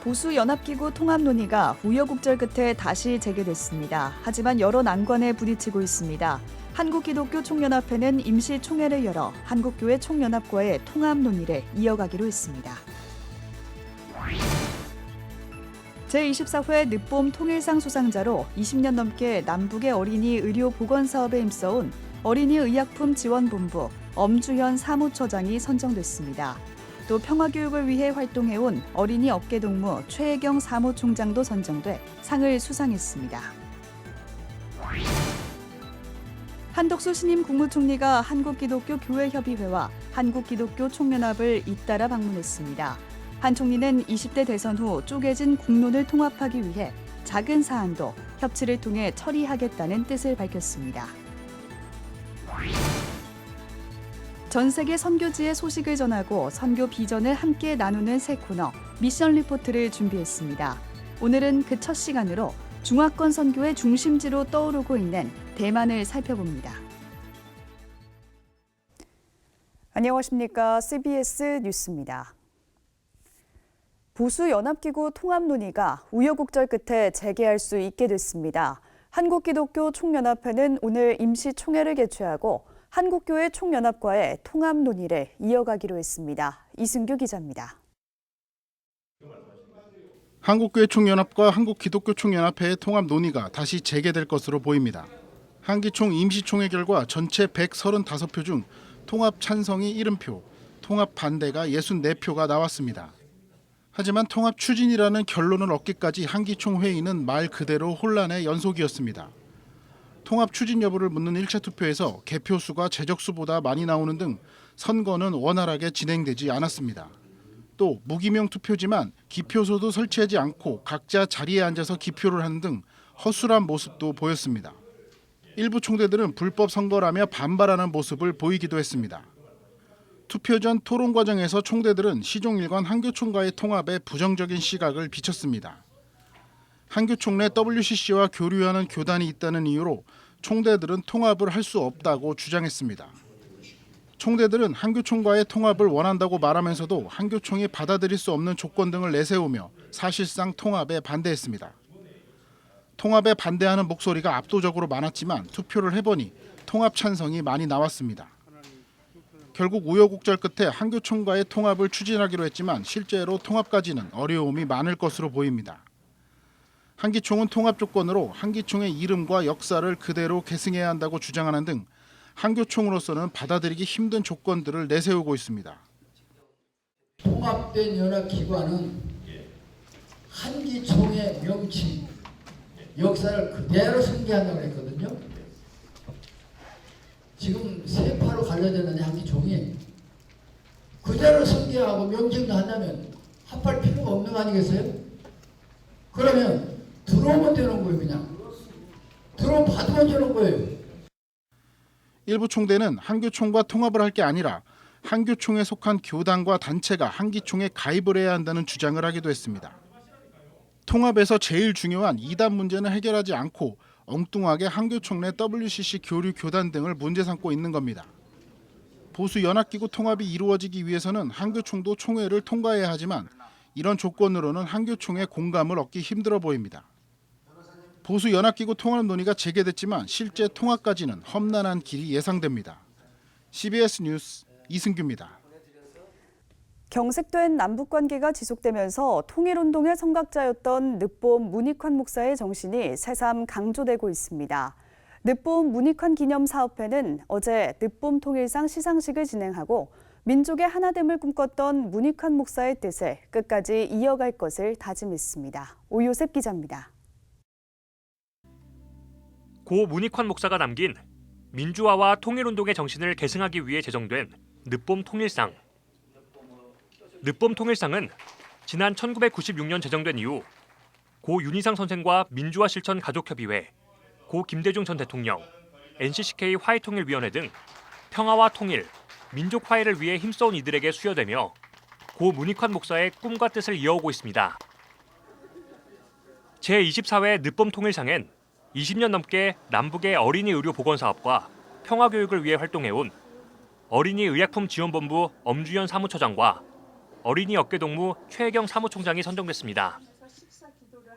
보수 연합기구 통합 논의가 우여곡절 끝에 다시 재개됐습니다. 하지만 여러 난관에 부딪히고 있습니다. 한국기독교 총연합회는 임시 총회를 열어 한국교회 총연합과의 통합 논의를 이어가기로 했습니다. 제24회 늦봄 통일상 수상자로 20년 넘게 남북의 어린이 의료 보건 사업에 힘써온 어린이 의약품 지원본부 엄주현 사무처장이 선정됐습니다. 또 평화교육을 위해 활동해온 어린이 업계동무 최혜경 사무총장도 선정돼 상을 수상했습니다. 한덕수 신임 국무총리가 한국기독교교회협의회와 한국기독교 총연합을 잇따라 방문했습니다. 한 총리는 20대 대선 후 쪼개진 국론을 통합하기 위해 작은 사안도 협치를 통해 처리하겠다는 뜻을 밝혔습니다. 전 세계 선교지의 소식을 전하고 선교 비전을 함께 나누는 새 코너 미션 리포트를 준비했습니다. 오늘은 그 첫 시간으로 중화권 선교의 중심지로 떠오르고 있는 대만을 살펴봅니다. 안녕하십니까. CBS 뉴스입니다. 보수연합기구 통합 논의가 우여곡절 끝에 재개할 수 있게 됐습니다. 한국기독교 총연합회는 오늘 임시총회를 개최하고 한국교회 총연합과의 통합 논의를 이어가기로 했습니다. 이승규 기자입니다. 한국교회 총연합과 한국기독교 총연합회의 통합 논의가 다시 재개될 것으로 보입니다. 한기총 임시총회 결과 전체 135표 중 통합 찬성이 70표, 통합 반대가 64표가 나왔습니다. 하지만 통합 추진이라는 결론을 얻기까지 한기총 회의는 말 그대로 혼란의 연속이었습니다. 통합 추진 여부를 묻는 1차 투표에서 개표수가 제적수보다 많이 나오는 등 선거는 원활하게 진행되지 않았습니다. 또 무기명 투표지만 기표소도 설치하지 않고 각자 자리에 앉아서 기표를 하는 등 허술한 모습도 보였습니다. 일부 총대들은 불법 선거라며 반발하는 모습을 보이기도 했습니다. 투표 전 토론 과정에서 총대들은 시종일관 한교총과의 통합에 부정적인 시각을 비췄습니다. 한교총 내 WCC와 교류하는 교단이 있다는 이유로 총대들은 통합을 할 수 없다고 주장했습니다. 총대들은 한교총과의 통합을 원한다고 말하면서도 한교총이 받아들일 수 없는 조건 등을 내세우며 사실상 통합에 반대했습니다. 통합에 반대하는 목소리가 압도적으로 많았지만 투표를 해보니 통합 찬성이 많이 나왔습니다. 결국 우여곡절 끝에 한교총과의 통합을 추진하기로 했지만 실제로 통합까지는 어려움이 많을 것으로 보입니다. 한기총은 통합 조건으로 한기총의 이름과 역사를 그대로 계승해야 한다고 주장하는 등 한교총으로서는 받아들이기 힘든 조건들을 내세우고 있습니다. 통합된 연합기관은 한기총의 명칭, 역사를 그대로 승계한다고 했거든요. 지금 세파로 갈려졌는 한기총이 그대로 승계하고 명칭도 한다면 합할 필요가 없는 거 아니겠어요? 그러면 들어오면 되는 거예요. 그냥 들어오면 받으면 되는 거예요. 일부 총대는 한교총과 통합을 할 게 아니라 한교총에 속한 교단과 단체가 한기총에 가입을 해야 한다는 주장을 하기도 했습니다. 통합에서 제일 중요한 이단 문제는 해결하지 않고 엉뚱하게 한교총 내 WCC 교류 교단 등을 문제 삼고 있는 겁니다. 보수 연합기구 통합이 이루어지기 위해서는 한교총도 총회를 통과해야 하지만 이런 조건으로는 한교총의 공감을 얻기 힘들어 보입니다. 보수 연합기구 통합 논의가 재개됐지만 실제 통합까지는 험난한 길이 예상됩니다. CBS 뉴스 이승규입니다. 경색된 남북관계가 지속되면서 통일운동의 성각자였던 늦봄 문익환 목사의 정신이 새삼 강조되고 있습니다. 늦봄 문익환 기념사업회는 어제 늦봄 통일상 시상식을 진행하고 민족의 하나됨을 꿈꿨던 문익환 목사의 뜻을 끝까지 이어갈 것을 다짐했습니다. 오요셉 기자입니다. 고 문익환 목사가 남긴 민주화와 통일운동의 정신을 계승하기 위해 제정된 늦봄 통일상. 늦봄 통일상은 지난 1996년 제정된 이후 고 윤희상 선생과 민주화 실천 가족협의회, 고 김대중 전 대통령, NCCK 화해통일위원회 등 평화와 통일, 민족 화해를 위해 힘써온 이들에게 수여되며 고 문익환 목사의 꿈과 뜻을 이어오고 있습니다. 제24회 늦봄 통일상엔 20년 넘게 남북의 어린이 의료 보건 사업과 평화교육을 위해 활동해온 어린이 의약품 지원본부 엄주현 사무처장과 어린이 어깨동무 최혜경 사무총장이 선정됐습니다.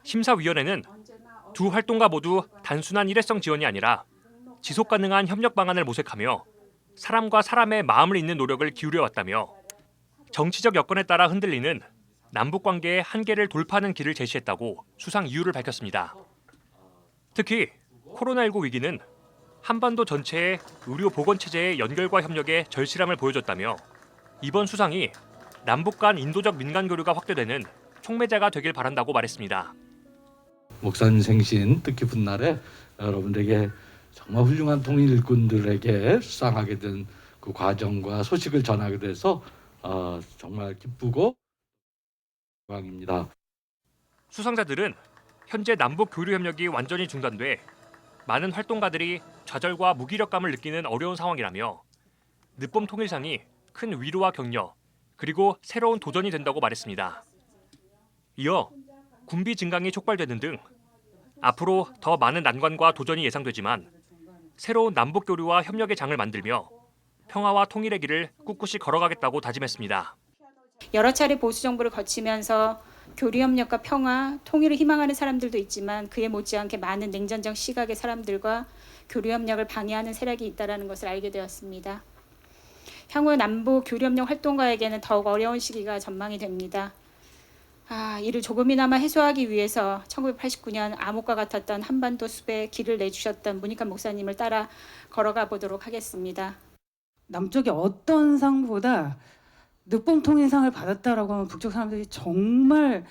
심사위원회는 두 활동가 모두 단순한 일회성 지원이 아니라 지속 가능한 협력 방안을 모색하며 사람과 사람의 마음을 잇는 노력을 기울여왔다며 정치적 여건에 따라 흔들리는 남북 관계의 한계를 돌파하는 길을 제시했다고 수상 이유를 밝혔습니다. 특히 코로나19 위기는 한반도 전체의 의료 보건 체제의 연결과 협력에 절실함을 보여줬다며 이번 수상이 남북 간 인도적 민간 교류가 확대되는 촉매자가 되길 바란다고 말했습니다. 목사님 생신 뜻깊은 날에 여러분들에게 정말 훌륭한 통일군들에게 수상하게 된 그 과정과 소식을 전하게 돼서 정말 기쁘고 영광입니다. 수상자들은 현재 남북 교류 협력이 완전히 중단돼 많은 활동가들이 좌절과 무기력감을 느끼는 어려운 상황이라며 늦봄 통일상이 큰 위로와 격려 그리고 새로운 도전이 된다고 말했습니다. 이어 군비 증강이 촉발되는 등 앞으로 더 많은 난관과 도전이 예상되지만 새로운 남북 교류와 협력의 장을 만들며 평화와 통일의 길을 꿋꿋이 걸어가겠다고 다짐했습니다. 여러 차례 보수 정부를 거치면서 교류 협력과 평화, 통일을 희망하는 사람들도 있지만 그에 못지않게 많은 냉전적 시각의 사람들과 교류 협력을 방해하는 세력이 있다는 것을 알게 되었습니다. 향후 남북 교류 협력 활동가에게는 더욱 어려운 시기가 전망이 됩니다. 이를 조금이나마 해소하기 위해서 1989년 암흑과 같았던 한반도 숲에 길을 내주셨던 문익환 목사님을 따라 걸어가 보도록 하겠습니다. 남쪽의 어떤 상보다 늦봄 통일상을 받았다라고 하면 북쪽 사람들이 정말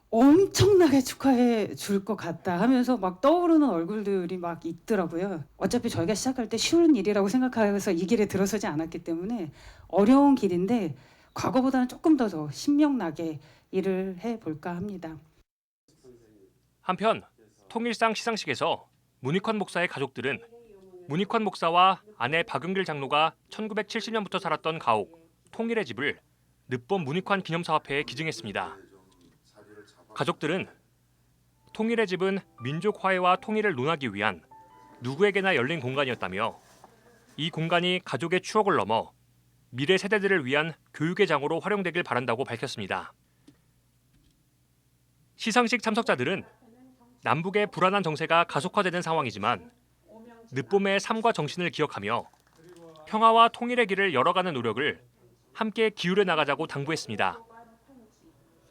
엄청나게 축하해 줄 것 같다 하면서 막 떠오르는 얼굴들이 막 있더라고요. 어차피 저희가 시작할 때 쉬운 일이라고 생각해서 이 길에 들어서지 않았기 때문에 어려운 길인데 과거보다는 조금 더 신명나게 일을 해볼까 합니다. 한편 통일상 시상식에서 문익환 목사의 가족들은 문익환 목사와 아내 박은길 장로가 1970년부터 살았던 가옥 통일의 집을 늦봄 문익환 기념사업회에 기증했습니다. 가족들은 통일의 집은 민족 화해와 통일을 논하기 위한 누구에게나 열린 공간이었다며 이 공간이 가족의 추억을 넘어 미래 세대들을 위한 교육의 장으로 활용되길 바란다고 밝혔습니다. 시상식 참석자들은 남북의 불안한 정세가 가속화되는 상황이지만 늦봄의 삶과 정신을 기억하며 평화와 통일의 길을 열어가는 노력을 함께 기울여 나가자고 당부했습니다.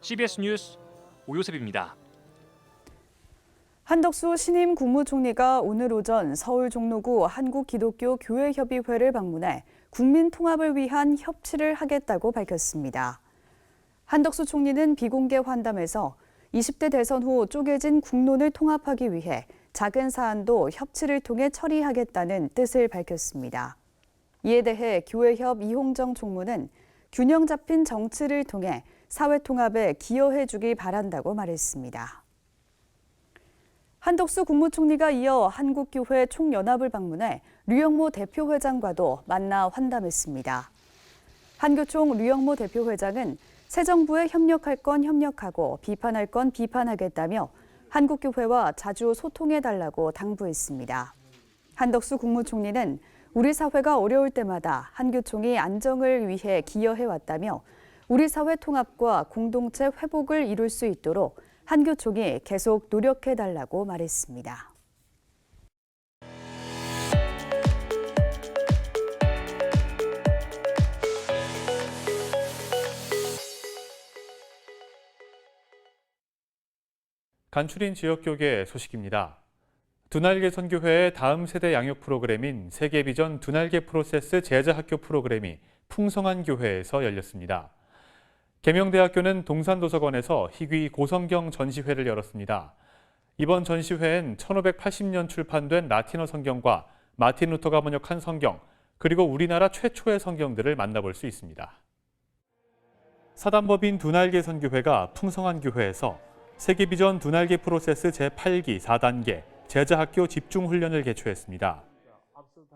CBS 뉴스 오요셉입니다. 한덕수 신임 국무총리가 오늘 오전 서울 종로구 한국기독교교회협의회를 방문해 국민 통합을 위한 협치를 하겠다고 밝혔습니다. 한덕수 총리는 비공개 환담에서 20대 대선 후 쪼개진 국론을 통합하기 위해 작은 사안도 협치를 통해 처리하겠다는 뜻을 밝혔습니다. 이에 대해 교회협 이홍정 총무는 균형 잡힌 정치를 통해 사회 통합에 기여해 주기 바란다고 말했습니다. 한덕수 국무총리가 이어 한국교회 총연합을 방문해 류영모 대표회장과도 만나 환담했습니다. 한교총 류영모 대표회장은 새 정부에 협력할 건 협력하고 비판할 건 비판하겠다며 한국교회와 자주 소통해달라고 당부했습니다. 한덕수 국무총리는 우리 사회가 어려울 때마다 한교총이 안정을 위해 기여해왔다며 우리 사회 통합과 공동체 회복을 이룰 수 있도록 한교총이 계속 노력해달라고 말했습니다. 간추린 지역교계 소식입니다. 두날개 선교회의 다음 세대 양육 프로그램인 세계비전 두날개 프로세스 제자학교 프로그램이 풍성한 교회에서 열렸습니다. 계명대학교는 동산도서관에서 희귀 고성경 전시회를 열었습니다. 이번 전시회엔 1580년 출판된 라틴어 성경과 마틴 루터가 번역한 성경, 그리고 우리나라 최초의 성경들을 만나볼 수 있습니다. 사단법인 두날개 선교회가 풍성한 교회에서 세계비전 두날개 프로세스 제8기 4단계 제자학교 집중훈련을 개최했습니다.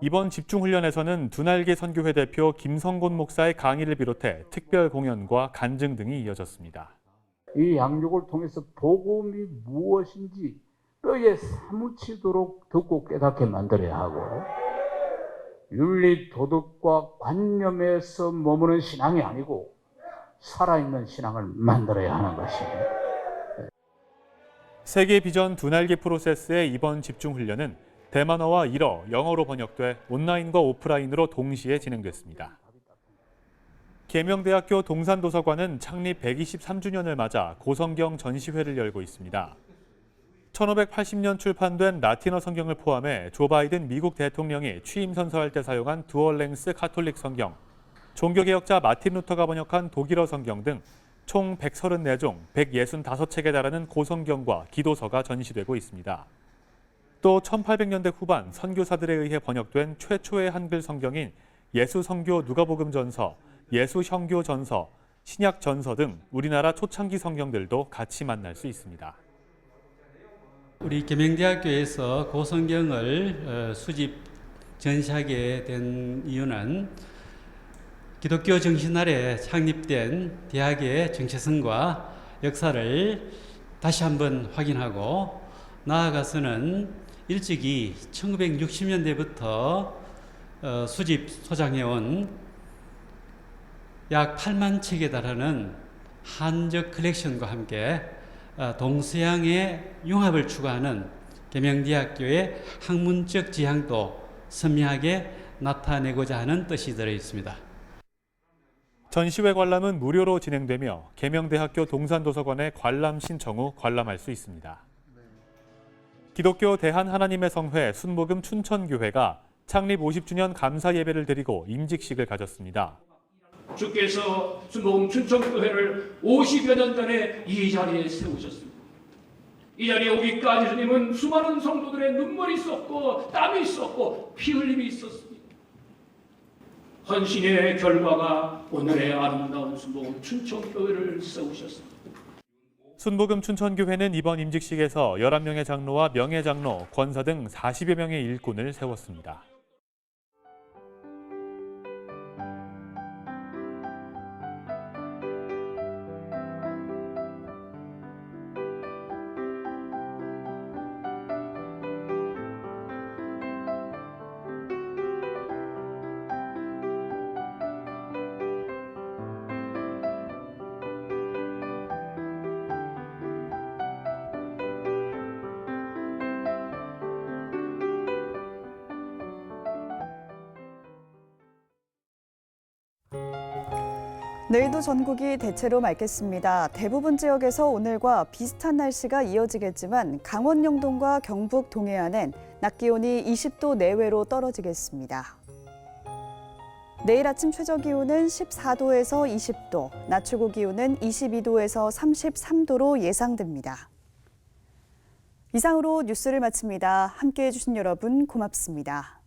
이번 집중훈련에서는 두날개 선교회 대표 김성곤 목사의 강의를 비롯해 특별 공연과 간증 등이 이어졌습니다. 이 양육을 통해서 복음이 무엇인지 뼈에 사무치도록 듣고 깨닫게 만들어야 하고, 윤리 도덕과 관념에서 머무는 신앙이 아니고 살아있는 신앙을 만들어야 하는 것입니다. 세계 비전 두 날개 프로세스의 이번 집중 훈련은 대만어와 일어, 영어로 번역돼 온라인과 오프라인으로 동시에 진행됐습니다. 계명대학교 동산도서관은 창립 123주년을 맞아 고성경 전시회를 열고 있습니다. 1580년 출판된 라틴어 성경을 포함해 조 바이든 미국 대통령이 취임 선서할 때 사용한 두얼랭스 카톨릭 성경, 종교개혁자 마틴 루터가 번역한 독일어 성경 등 총 134종, 165책에 달하는 고성경과 기도서가 전시되고 있습니다. 또 1800년대 후반 선교사들에 의해 번역된 최초의 한글 성경인 예수성교 누가복음전서, 예수형교전서, 신약전서 등 우리나라 초창기 성경들도 같이 만날 수 있습니다. 우리 계명대학교에서 고성경을 수집 전시하게 된 이유는 기독교 정신 아래 창립된 대학의 정체성과 역사를 다시 한번 확인하고 나아가서는 일찍이 1960년대부터 수집 소장해온 약 8만 책에 달하는 한적 컬렉션과 함께 동서양의 융합을 추구하는 계명대학교의 학문적 지향도 선명하게 나타내고자 하는 뜻이 들어 있습니다. 전시회 관람은 무료로 진행되며 계명대학교 동산도서관에 관람 신청 후 관람할 수 있습니다. 기독교 대한하나님의 성회 순복음 춘천교회가 창립 50주년 감사 예배를 드리고 임직식을 가졌습니다. 주께서 순복음 춘천교회를 50여 년 전에 이 자리에 세우셨습니다. 이 자리에 오기까지 주님은 수많은 성도들의 눈물이 있었고 땀이 있었고 피 흘림이 있었습니다. 헌신의 결과가 오늘의 아름다운 순복음 춘천교회를 세우셨습니다. 순복음 춘천교회는 이번 임직식에서 11명의 장로와 명예장로, 권사 등 40여 명의 일꾼을 세웠습니다. 내일도 전국이 대체로 맑겠습니다. 대부분 지역에서 오늘과 비슷한 날씨가 이어지겠지만 강원 영동과 경북 동해안은 낮 기온이 20도 내외로 떨어지겠습니다. 내일 아침 최저 기온은 14도에서 20도, 낮 최고 기온은 22도에서 33도로 예상됩니다. 이상으로 뉴스를 마칩니다. 함께해 주신 여러분 고맙습니다.